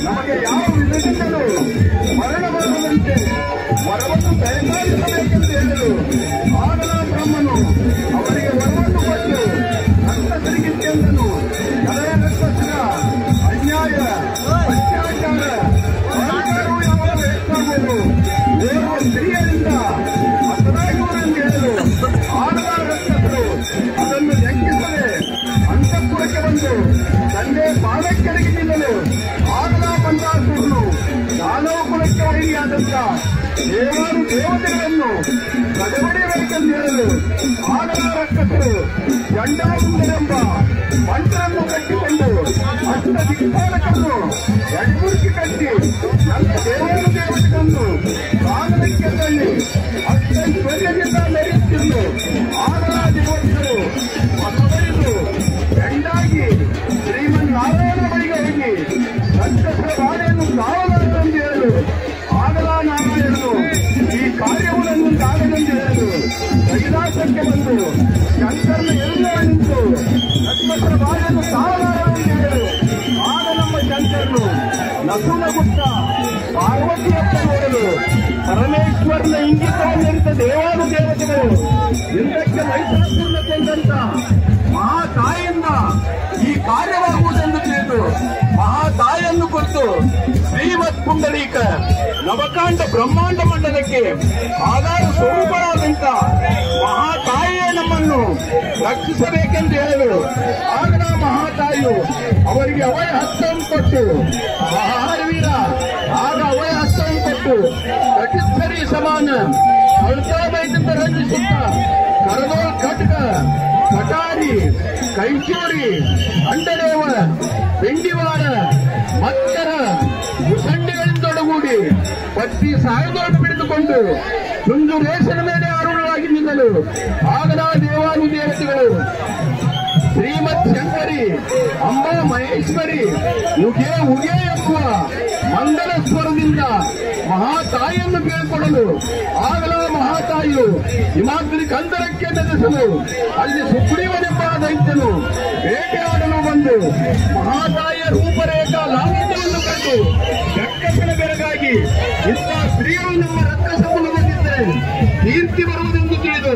ನಮಗೆ ಯಾವ ವಿಧದಿಂದಲೂ ಮರಣ ಬರುವಂತೆ ವರವನ್ನು ದಯಮಾಡಿಸಬೇಕೆಂದು ಹೇಳಲು ಆಗಲ ಬ್ರಹ್ಮನು ಅವರಿಗೆ ವರವನ್ನು ಕೊಟ್ಟು ರಕ್ತ ತಿರುಗಿದ್ದೆಂದನು. ಕಲೆಯ ರಕ್ತಸ್ತ್ರ ಅನ್ಯಾಯ ಅತ್ಯಾಚಾರ ಅಧಿಕಾರವು ಯಾವಾಗ ಹೆಚ್ಚಾಗುವುದು ದೇವರು ಸ್ತ್ರೀಯರಿಂದ ಹತರಾಗುವುದೆಂದು ಹೇಳಲು ಆಗಲ ರಕ್ತಸ್ಥರು ಅದನ್ನು ಲೆಕ್ಕಿಸದೆ ಅಂತಃಪುರಕ್ಕೆ ಬಂದು ತಂದೆ ಪಾದಕ್ಕೆಡೆಗೆ ನಿಲ್ಲಲು ಆಗಲ ಬಂದಾಸುರನು ದಾನವ ಕುಲಕ್ಕೆ ವೈರಿಯಾದಂತ ದೇವರು ದೇವತೆಗಳನ್ನು ಕಡೆಬಡಿಯಬೇಕೆಂದು ಹೇಳಲು ಆಗಲ ರಕ್ಕಸರು ಜಂಡಾಗುಂಡರೆಂಬ ಮಂತ್ರವನ್ನು ಕಟ್ಟಿಕೊಂಡು ಅಷ್ಟ ದಿಕ್ಪಾಲಕನ್ನು ಎಡಗುರುಕಿ ಕಟ್ಟಿ ನನ್ನ ದೇವರು ದೇವತೆಗಳನ್ನು ಕಾಗದಕ್ಕೆ ತಳ್ಳಿ ಅಷ್ಟೈಶ್ವರ್ಯದಿಂದ ಮೆರೆಯುತ್ತಿದ್ದು ಆಗಲ ದೇವತೆಗಳು ಹೊಸಬರಿದು ಗಂಡಾಗಿ ಶ್ರೀಮನ್ನಾರಾಯಣ ಬಳಿಗೆ ಹೋಗಿ ಸಂತಸರ ಬಾಳೆಯನ್ನು ಕಾವಲಾರರೆಂದು ಹೇಳಲು ಆಗಲ ನಾರಾಯಣನು ಈ ಕಾರ್ಯವನ್ನು ಆಗಲೆಂದು ಹೇಳಲು ಕೈಲಾಸಕ್ಕೆ ಬಂದು ಶಂಕರನ ಎಲ್ಲ ನಿಂತು ಸಂತಸರ ಬಾಳೆಯನ್ನು ಕಾವಲಾರರೆಂದು ಹೇಳಲು ಆಗ ನಮ್ಮ ಶಂಕರನು ನಸುನಗುತ್ತ ಪಾರ್ವತಿಯತ್ತ ನೋಡಲು ಪರಮೇಶ್ವರನ ಇಂಗಿತವನ್ನಿರಿತ ದೇವಾನು ದೇವತೆಗಳು ಇಂದಕ್ಕೆ ಮೈಸಾಸುರನ ಕೊಂದಂತ ಮಹಾತಾಯಿಯಿಂದ ಈ ಕಾರ್ಯವಾಗುವುದೆಂದು ತಿಳಿದು ಮಹಾತಾಯಿಯನ್ನು ಕುರಿತು ಶ್ರೀಮತ್ ಪುಂಡರೀಕ ನವಕಾಂಡ ಬ್ರಹ್ಮಾಂಡ ಮಂಡಲಕ್ಕೆ ಆಧಾರ ಸ್ವರೂಪರಾದಂತ ಮಹಾತಾಯಿಯೇ ನಮ್ಮನ್ನು ರಕ್ಷಿಸಬೇಕೆಂದು ಹೇಳಲು ಆಗಲ ಮಹಾತಾಯಿಯು ಅವರಿಗೆ ಅವಯ ಹಸ್ತವನ್ನು ಕೊಟ್ಟು ಮಹಾವೀರ ಆಗ ಅವಯ ಹಸ್ತವನ್ನು ಕೊಟ್ಟು ಕಟಿಸ್ಥರಿ ಸಮಾನ ಅಳ್ತಾಬೈದಿಂದ ರಂಜಿಸುತ್ತ ಕರದೋಳ್ ಖಡ್ಗ ಕಟಾರಿ ಕೈಚೂರಿ ಅಂಡದೇವ ಬೆಂಡಿವಾರ ಮತ್ತರ ಮುಸಂಡಿಗಳಿಂದೊಡಗೂಡಿ ಪಟ್ಟಿ ಸಾಯದೋಡು ಬಿಡಿದುಕೊಂಡು ಸುಂದು ರೇಸನ ಮೇಲೆ ಆರೂಢರಾಗಿ ನಿಲ್ಲಲು ಆಗಲ ದೇವಾನು ದೇವತೆಗಳು ಶ್ರೀಮತ್ ಶಂಕರಿ ಅಂಬಾ ಮಹೇಶ್ವರಿ ನುಗೆ ಉಗೆ ಎಂಬುವ ಮಂಗಲ ಸ್ವರದಿಂದ ಮಹಾತಾಯಿಯನ್ನು ಕೇಳಿಕೊಳ್ಳಲು ಆಗಲ ಮಹಾತಾಯಿಯು ಹಿಮಾದ್ರಿ ಕಂದರಕ್ಕೆ ನೆಲೆಸಲು ಅಲ್ಲಿ ಸುಗ್ರೀವನೆಂಬ ದೈತ್ಯನು ಬೇಟೆಯಾಡಲು ಬಂದು ಮಹಾತಾಯಿಯ ರೂಪರೇಖಾ ಲಾವಣ್ಯವನ್ನು ಕಂಡು ಗಟ್ಟಕನ ಬೆರಗಾಗಿ ಇಂಥ ಸ್ತ್ರೀಯರು ನಮ್ಮ ರಕ್ತ ಸಂಬಂಧವಾಗಿದ್ದರೆ ಕೀರ್ತಿ ಬರುವುದೆಂದು ತಿಳಿದು